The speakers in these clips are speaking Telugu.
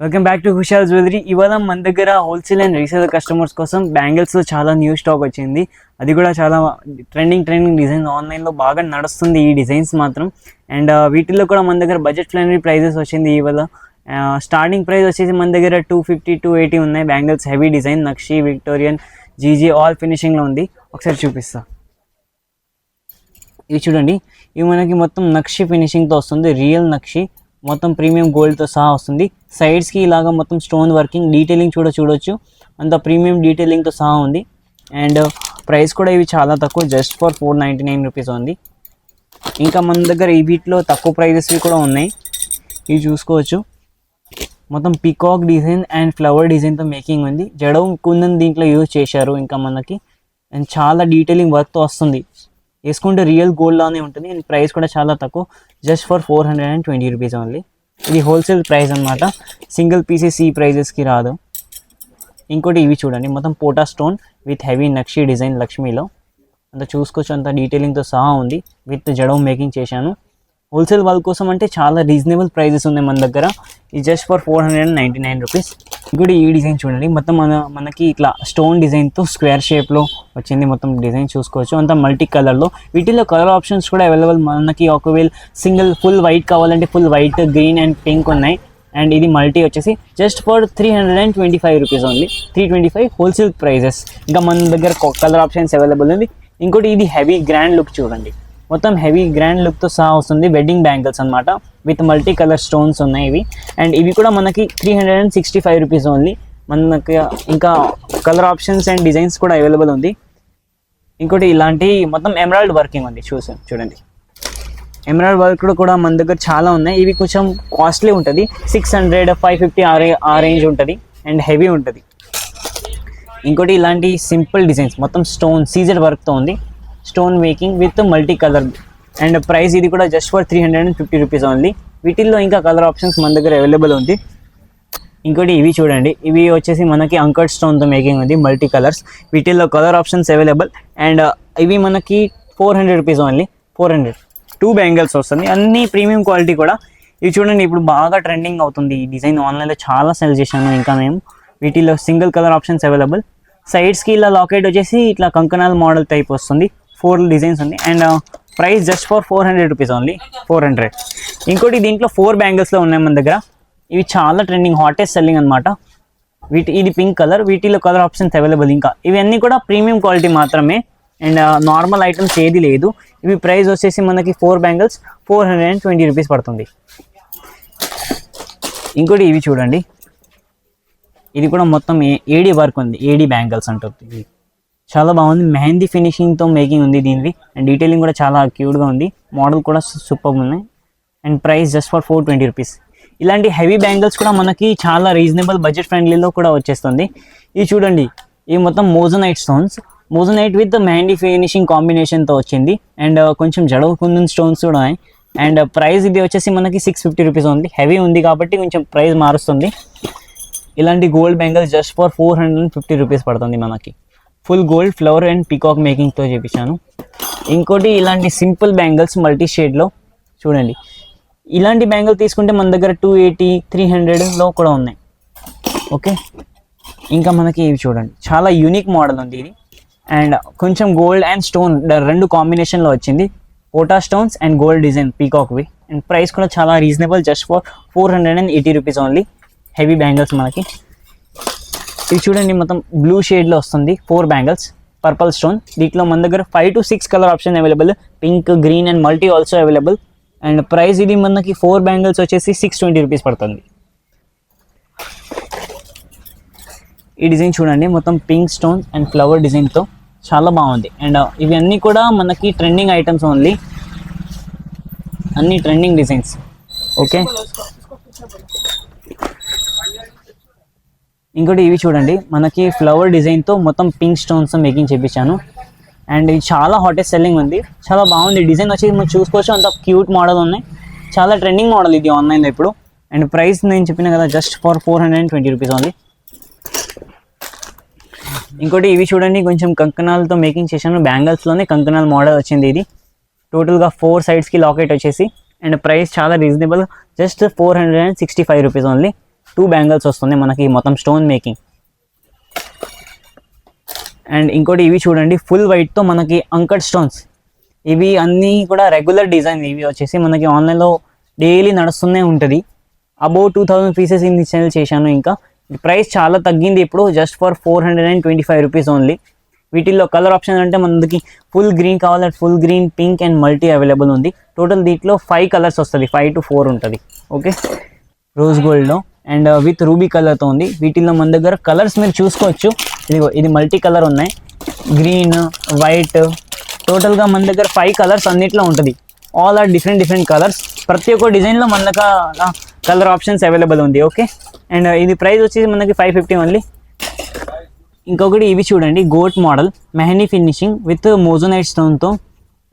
Welcome back to Hushal jewellery. ఇవాళ మన దగ్గర హోల్సేల్ అండ్ రీసేల్ కస్టమర్స్ కోసం బ్యాంగిల్స్లో చాలా న్యూ స్టాక్ వచ్చింది. అది కూడా చాలా ట్రెండింగ్ డిజైన్స్, ఆన్లైన్లో బాగా నడుస్తుంది ఈ డిజైన్స్ మాత్రం. అండ్ వీటిల్లో కూడా మన దగ్గర బడ్జెట్ ఫ్రెండ్లీ ప్రైజెస్ వచ్చింది. ఇవాళ స్టార్టింగ్ ప్రైస్ వచ్చేసి మన దగ్గర 250 280 ఉన్నాయి. బ్యాంగిల్స్ హెవీ డిజైన్, నక్షి, విక్టోరియన్, జీజీ ఆల్ ఫినిషింగ్లో ఉంది. ఒకసారి చూపిస్తా. ఇవి చూడండి, ఇవి మనకి మొత్తం నక్షి ఫినిషింగ్తో వస్తుంది. రియల్ నక్షి మొత్తం ప్రీమియం గోల్డ్తో సహా వస్తుంది. సైడ్స్కి ఇలాగా మొత్తం స్టోన్ వర్కింగ్, డీటెయిలింగ్ చూడొచ్చు. అంత ప్రీమియం డీటెయిలింగ్తో సహా ఉంది. అండ్ ప్రైస్ కూడా ఇవి చాలా తక్కువ, జస్ట్ ఫర్ 499 రూపీస్ ఉంది. ఇంకా మన దగ్గర ఈ వీటిలో తక్కువ ప్రైజెస్వి కూడా ఉన్నాయి. ఇవి చూసుకోవచ్చు. మొత్తం పీకాక్ డిజైన్ అండ్ ఫ్లవర్ డిజైన్తో మేకింగ్ ఉంది. జడవు కుందన్ దీంట్లో యూజ్ చేశారు. ఇంకా మనకి అండ్ చాలా డీటెయిలింగ్ వర్క్తో వస్తుంది. వేసుకుంటే రియల్ గోల్డ్ లానే ఉంటుంది. అండ్ ప్రైస్ కూడా చాలా తక్కువ, జస్ట్ ఫర్ 420 రూపీస్ ఓన్లీ. ఇది హోల్సేల్ ప్రైస్ అనమాట. సింగిల్ పీసెస్ ఈ ప్రైజెస్కి రాదు. ఇంకోటి ఇవి చూడండి, మొత్తం పోటా స్టోన్ విత్ హెవీ నక్షి డిజైన్ లక్ష్మీలో. అంత చూసుకోవచ్చు, అంత డీటెయిలింగ్తో సహా ఉంది. విత్ జడవ్ మేకింగ్ చేశాను. హోల్సేల్ వాళ్ళ కోసం అంటే చాలా రీజనబుల్ ప్రైజెస్ ఉన్నాయి మన దగ్గర. ఇది జస్ట్ ఫర్ 499 రూపీస్. ఇంకోటి ఈ డిజైన్ చూడండి, మొత్తం మనకి ఇట్లా స్టోన్ డిజైన్తో స్క్వేర్ షేప్లో వచ్చింది. మొత్తం డిజైన్ చూసుకోవచ్చు, అంతా మల్టీ కలర్లో. వీటిలో కలర్ ఆప్షన్స్ కూడా అవైలబుల్ మనకి. ఒకవేళ సింగిల్ ఫుల్ వైట్ కావాలంటే full white, green and pink ఉన్నాయి. అండ్ ఇది మల్టీ వచ్చేసి just for 325 rupees only. 325 wholesale prices. ఇంకా మన దగ్గర కలర్ ఆప్షన్స్ అవైలబుల్ ఉంది. ఇంకోటి ఇది హెవీ గ్రాండ్ లుక్ చూడండి, మొత్తం హెవీ గ్రాండ్ లుక్తో సహా వస్తుంది. వెడ్డింగ్ బ్యాంగిల్స్ అనమాట, విత్ మల్టీ కలర్ స్టోన్స్ ఉన్నాయి ఇవి. అండ్ ఇవి కూడా మనకి 365 రూపీస్ ఓన్లీ. మనకి ఇంకా కలర్ ఆప్షన్స్ అండ్ డిజైన్స్ కూడా అవైలబుల్ ఉంది. ఇంకోటి ఇలాంటి మొత్తం ఎమరాల్డ్ వర్కింగ్ ఉంది. చూడండి, ఎమరాల్డ్ వర్క్ కూడా మన దగ్గర చాలా ఉన్నాయి. ఇవి కొంచెం కాస్ట్లీ ఉంటుంది, 600 550 ఆ రేంజ్ ఉంటుంది. అండ్ హెవీ ఉంటుంది. ఇంకోటి ఇలాంటి సింపుల్ డిజైన్స్, మొత్తం స్టోన్ సీజర్ వర్క్తో ఉంది. Stone making with multi colour. And price ఇది కూడా జస్ట్ ఫర్ 350 రూపీస్ ఓన్లీ. వీటిల్లో ఇంకా కలర్ ఆప్షన్స్ మన దగ్గర అవైలబుల్ ఉంది. ఇంకోటి ఇవి చూడండి, ఇవి వచ్చేసి మనకి అంకర్డ్ స్టోన్తో మేకింగ్ ఉంది, మల్టీ కలర్స్. వీటిల్లో కలర్ ఆప్షన్స్ అవైలబుల్. అండ్ ఇవి మనకి 400 రూపీస్ ఓన్లీ. 400 2 బ్యాంగిల్స్ వస్తుంది, అన్ని ప్రీమియం క్వాలిటీ కూడా. ఇవి చూడండి, ఇప్పుడు బాగా ట్రెండింగ్ అవుతుంది ఈ డిజైన్. ఆన్లైన్లో చాలా సెల్ చేశాను. ఇంకా మేము వీటిల్లో సింగిల్ కలర్ ఆప్షన్స్ అవైలబుల్. సైడ్స్కి ఇలా లాకెట్ వచ్చేసి ఇట్లా కంకనాల్ మోడల్ టైప్ వస్తుంది. 4 డిజైన్స్ ఉంది. And price just for 400 rupees only. 400. ఇంకోటి దీంట్లో 4 బ్యాంగిల్స్లో ఉన్నాయి మన దగ్గర. ఇవి చాలా ట్రెండింగ్, హాటెస్ట్ సెల్లింగ్ అనమాట. ఇది పింక్ కలర్. వీటిలో కలర్ ఆప్షన్స్ అవైలబుల్. ఇంకా ఇవన్నీ కూడా ప్రీమియం క్వాలిటీ మాత్రమే. అండ్ నార్మల్ ఐటమ్స్ ఏది లేదు. ఇవి ప్రైస్ వచ్చేసి మనకి 4 బ్యాంగిల్స్ 420 రూపీస్ పడుతుంది. ఇంకోటి ఇవి చూడండి, ఇది కూడా మొత్తం ఏడీ వర్క్ ఉంది. ఏడీ బ్యాంగిల్స్ అంటుంది. చాలా బాగుంది, మెహందీ ఫినిషింగ్తో మేకింగ్ ఉంది దీనిది. అండ్ డీటెయిలింగ్ కూడా చాలా క్యూట్గా ఉంది. మోడల్ కూడా సూపర్ ఉన్నాయి. And price just for 420 rupees. ఇలాంటి హెవీ బ్యాంగిల్స్ కూడా మనకి చాలా రీజనబుల్ బడ్జెట్ ఫ్రెండ్లీలో కూడా వచ్చేస్తుంది. ఇది చూడండి, ఇవి మొత్తం moissanite stones. Moissanite with mehndi finishing కాంబినేషన్తో వచ్చింది. అండ్ కొంచెం జడవు కుందన్ స్టోన్స్ కూడా ఉన్నాయి. అండ్ ప్రైస్ ఇది వచ్చేసి మనకి 650 రూపీస్ ఉంది. హెవీ ఉంది కాబట్టి కొంచెం ప్రైస్ మారుస్తుంది. ఇలాంటి gold bangles just for 450 rupees పడుతుంది మనకి. Full gold flower and peacock మేకింగ్తో చేపించాను. ఇంకోటి ఇలాంటి సింపుల్ బ్యాంగిల్స్ మల్టీ షేడ్లో చూడండి. ఇలాంటి బ్యాంగిల్ తీసుకుంటే మన దగ్గర 280 300లో కూడా ఉన్నాయి. ఓకే, ఇంకా మనకి ఇవి చూడండి, చాలా యూనిక్ మోడల్ ఉంది ఇది. అండ్ కొంచెం గోల్డ్ అండ్ స్టోన్ 2 కాంబినేషన్లో వచ్చింది. పోటా స్టోన్స్ అండ్ గోల్డ్ డిజైన్ పీకాక్వి. అండ్ ప్రైస్ కూడా చాలా reasonable, just for 480 rupees only. Heavy bangles మనకి. ఇది చూడండి, మొత్తం బ్లూ షేడ్లో వస్తుంది. 4 బ్యాంగిల్స్ పర్పుల్ స్టోన్. దీంట్లో మన దగ్గర 5 to 6 colour option available. Pink, green and multi also available. And price ఇది మనకి 4 బ్యాంగిల్స్ వచ్చేసి 620 రూపీస్ పడుతుంది. ఈ డిజైన్ చూడండి, మొత్తం పింక్ స్టోన్ అండ్ ఫ్లవర్ డిజైన్తో చాలా బాగుంది. అండ్ ఇవన్నీ కూడా మనకి ట్రెండింగ్ ఐటమ్స్ ఓన్లీ, అన్ని ట్రెండింగ్ డిజైన్స్. ఓకే, ఇంకోటి ఇవి చూడండి, మనకి ఫ్లవర్ డిజైన్తో మొత్తం పింక్ స్టోన్స్ మేకింగ్ చేయించాను. అండ్ ఇది చాలా హాటెస్ట్ సెల్లింగ్ ఉంది, చాలా బాగుంది. డిజైన్ వచ్చి మనం చూసుకోవచ్చు, అంత క్యూట్ మోడల్ ఉన్నాయి. చాలా ట్రెండింగ్ మోడల్ ఇది ఆన్లైన్లో ఇప్పుడు. అండ్ ప్రైస్ నేను చెప్పిన కదా, జస్ట్ ఫర్ 420 రూపీస్ ఓన్లీ. ఇంకోటి ఇవి చూడండి, కొంచెం కంకణాలతో మేకింగ్ చేశాను. బ్యాంగిల్స్లోనే కంకణాల మోడల్ వచ్చింది ఇది. టోటల్గా 4 సైడ్స్కి లాకెట్ వచ్చేసి. అండ్ ప్రైస్ చాలా reasonable, just 465 rupees only. 2 bangles వస్తుంది మనకి మొత్తం స్టోన్ మేకింగ్. అండ్ ఇంకోటి ఇవి చూడండి ఫుల్ వైట్తో మనకి అంకట్ స్టోన్స్. ఇవి అన్నీ కూడా రెగ్యులర్ డిజైన్. ఇవి వచ్చేసి మనకి ఆన్లైన్లో డైలీ నడుస్తూనే ఉంటుంది. అబౌవ్ 2000 పీసెస్ ఇన్ని సేల్ చేశాను. ఇంకా ప్రైస్ చాలా తగ్గింది ఇప్పుడు, జస్ట్ ఫర్ 425 రూపీస్ ఓన్లీ. వీటిల్లో కలర్ ఆప్షన్ అంటే మనకి ఫుల్ గ్రీన్ కావాలంటే full green, pink and multi available ఉంది. టోటల్ దీంట్లో 5 కలర్స్ వస్తుంది, 5 to 4 ఉంటుంది. ఓకే, రోజ్ గోల్డ్లో అండ్ విత్ రూబీ కలర్తో ఉంది. వీటిల్లో మన దగ్గర కలర్స్ మీరు చూసుకోవచ్చు. ఇది మల్టీ కలర్ ఉన్నాయి, గ్రీన్, వైట్. టోటల్గా మన దగ్గర 5 కలర్స్ అన్నిట్లో ఉంటుంది. All are different colours. ప్రతి ఒక్క డిజైన్లో మన దగ్గర కలర్ ఆప్షన్స్ అవైలబుల్ ఉంది. ఓకే, అండ్ ఇది ప్రైస్ వచ్చేసి మనకి 550 ఓన్లీ. ఇంకొకటి ఇవి చూడండి గోట్ model mehndi finishing with moissanite స్టోన్తో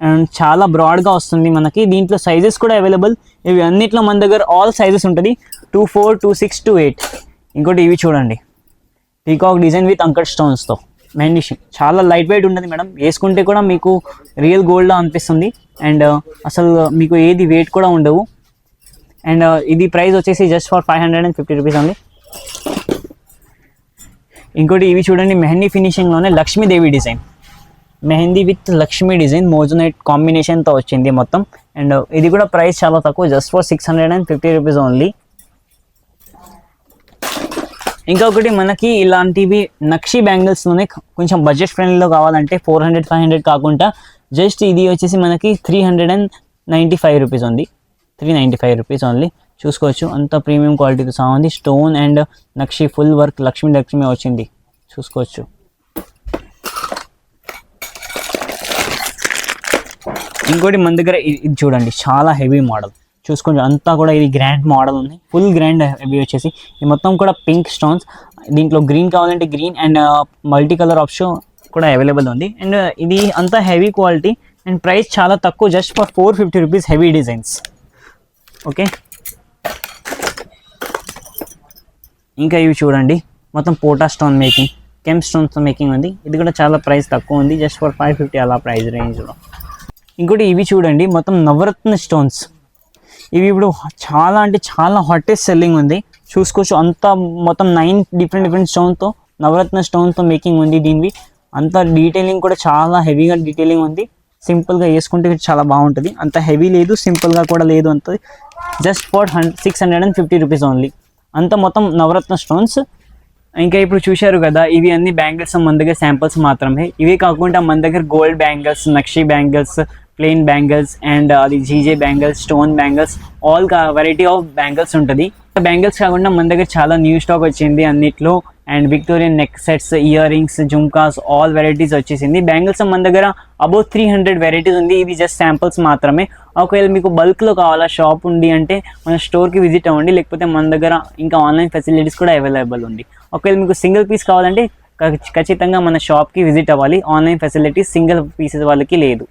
అండ్ చాలా బ్రాడ్గా వస్తుంది మనకి. దీంట్లో సైజెస్ కూడా అవైలబుల్. ఇవి అన్నిట్లో మన దగ్గర ఆల్ సైజెస్ ఉంటుంది, 2, 4, 2, 6, 2, 8. ఇంకోటి ఇవి చూడండి పీకాక్ డిజైన్ విత్ అంకట్ స్టోన్స్తో మెహందీ. చాలా లైట్ వెయిట్ ఉంటుంది మేడం, వేసుకుంటే కూడా మీకు రియల్ గోల్డ్లా అనిపిస్తుంది. అండ్ అసలు మీకు ఏది వెయిట్ కూడా ఉండవు. అండ్ ఇది ప్రైస్ వచ్చేసి జస్ట్ ఫర్ 550 రూపీస్ ఓన్లీ. ఇంకోటి ఇవి చూడండి మెహందీ ఫినిషింగ్లోనే Lakshmidevi design, mehndi with Lakshmi design moissanite కాంబినేషన్తో వచ్చింది మొత్తం. అండ్ ఇది కూడా ప్రైస్ చాలా తక్కువ, జస్ట్ ఫర్ 650 రూపీస్ ఓన్లీ. ఇంకొకటి మనకి ఇలాంటివి నక్షి బ్యాంగిల్స్లోనే కొంచెం బడ్జెట్ ఫ్రెండ్లీలో కావాలంటే 400, 500 కాకుండా జస్ట్ ఇది వచ్చేసి మనకి 395 రూపీస్ ఉంది. 395 రూపీస్ ఓన్లీ. చూసుకోవచ్చు అంత ప్రీమియం క్వాలిటీతో సహా ఉంది. Stone and nakshi full work Lakshmi వచ్చింది, చూసుకోవచ్చు. ఇంకోటి మన దగ్గర ఇది చూడండి చాలా హెవీ మోడల్. చూసుకోండి అంతా కూడా ఇది గ్రాండ్ మోడల్ ఉంది, ఫుల్ గ్రాండ్ హెవీ వచ్చేసి. ఇది మొత్తం కూడా పింక్ స్టోన్స్. దీంట్లో గ్రీన్ కావాలంటే green and multi colour option కూడా అవైలబుల్ ఉంది. అండ్ ఇది అంతా హెవీ క్వాలిటీ అండ్ ప్రైస్ చాలా తక్కువ, just for 450 rupees heavy designs. Okay, ఇంకా ఇవి చూడండి మొత్తం పోటా స్టోన్ మేకింగ్, కెమ్ స్టోన్స్తో మేకింగ్ ఉంది. ఇది కూడా చాలా ప్రైస్ తక్కువ ఉంది, జస్ట్ ఫర్ 550 అలా ప్రైస్ రేంజ్లో. ఇంకోటి ఇవి చూడండి మొత్తం నవరత్న స్టోన్స్. ఇవి ఇప్పుడు చాలా అంటే చాలా హాటెస్ట్ సెల్లింగ్ ఉంది. చూసుకోవచ్చు అంతా మొత్తం 9 డిఫరెంట్ స్టోన్తో నవరత్న స్టోన్తో మేకింగ్ ఉంది. దీనివి అంత డీటెయిలింగ్ కూడా చాలా హెవీగా డీటెయిలింగ్ ఉంది. సింపుల్గా వేసుకుంటే చాలా బాగుంటుంది, అంత హెవీ లేదు, సింపుల్గా కూడా లేదు. అంత జస్ట్ ఫర్ 650 రూపీస్ ఓన్లీ. అంత మొత్తం నవరత్న స్టోన్స్. ఇంకా ఇప్పుడు చూశారు కదా ఇవి అన్ని బ్యాంగిల్స్ మన దగ్గర శాంపిల్స్ మాత్రమే. ఇవి కాకుండా మన దగ్గర గోల్డ్ బ్యాంగిల్స్, నక్షి బ్యాంగిల్స్, ప్లెయిన్ బ్యాంగిల్స్ అండ్ అది GJ bangles, stone bangles, all variety of bangles ఉంటుంది. బ్యాంగిల్స్ కాకుండా మన దగ్గర చాలా న్యూ స్టాక్ వచ్చింది అన్నిట్లో. And Victorian neck sets, earrings, jhumkas, all varieties వచ్చేసింది. బ్యాంగిల్స్ మన దగ్గర అబౌవ్ 300 వెరైటీస్ ఉంది. ఇది జస్ట్ శాంపిల్స్ మాత్రమే. ఒకవేళ మీకు బల్క్లో కావాలా షాప్ ఉంది అంటే మన స్టోర్కి విజిట్ అవ్వండి, లేకపోతే మన దగ్గర ఇంకా ఆన్లైన్ ఫెసిలిటీస్ కూడా అవైలబుల్ ఉంది. ఒకవేళ మీకు సింగిల్ పీస్ కావాలంటే ఖచ్చితంగా మన షాప్కి విజిట్ అవ్వాలి. ఆన్లైన్ ఫెసిలిటీస్ సింగిల్ పీసెస్ వాళ్ళకి లేదు.